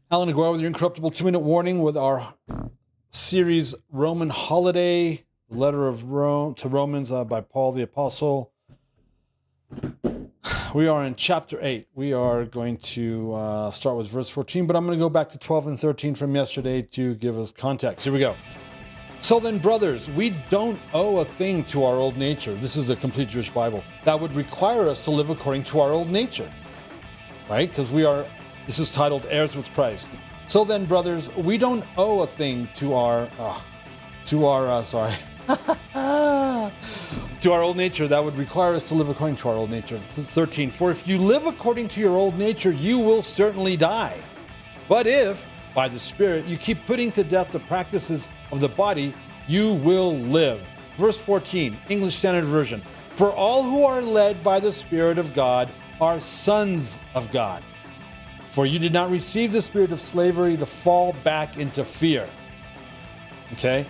Allan Aguirre with your Incorruptible 2-minute warning with our series Roman Holiday, the letter of Rome to Romans by Paul the Apostle. We are in chapter 8. We are going to start with verse 14, but I'm going to go back to 12 and 13 from yesterday to give us context. Here we go. So then, brothers, we don't owe a thing to our old nature. This is the complete Jewish Bible. That would require us to live according to our old nature, right? Because this is titled Heirs with Christ. So then, brothers, we don't owe a thing to our old nature. That would require us to live according to our old nature. 13, for if you live according to your old nature, you will certainly die. But if, by the Spirit, you keep putting to death the practices of the body, you will live. Verse 14, English Standard Version. For all who are led by the Spirit of God are sons of God. For you did not receive the spirit of slavery to fall back into fear. Okay?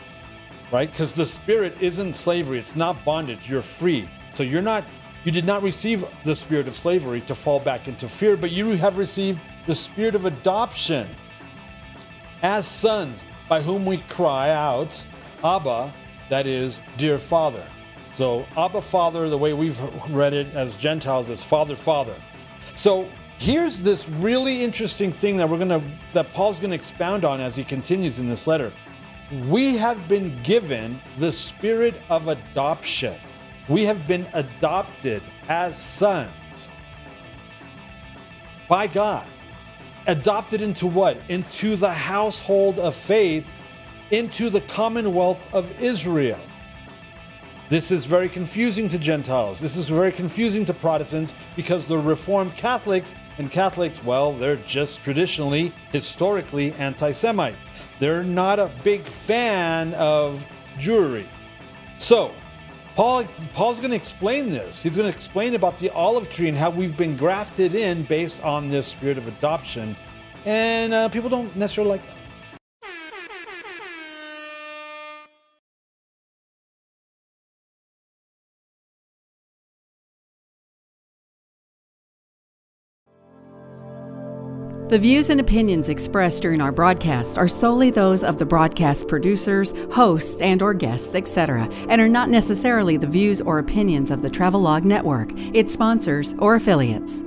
Right? Because the spirit isn't slavery. It's not bondage. You're free. So you did not receive the spirit of slavery to fall back into fear, but you have received the spirit of adoption as sons, by whom we cry out, Abba, that is, dear Father. So Abba, Father, the way we've read it as Gentiles, is Father, Father. So here's this really interesting thing that Paul's going to expound on as he continues in this letter. We have been given the spirit of adoption. We have been adopted as sons by God. Adopted into what? Into the household of faith, into the commonwealth of Israel. This is very confusing to Gentiles. This is very confusing to Protestants because the Reformed Catholics, well, they're just traditionally, historically anti-Semite. They're not a big fan of Jewry. So, Paul's going to explain this. He's going to explain about the olive tree and how we've been grafted in based on this spirit of adoption. And people don't necessarily like that. The views and opinions expressed during our broadcasts are solely those of the broadcast producers, hosts, and/or guests, etc., and are not necessarily the views or opinions of the Travelog Network, its sponsors, or affiliates.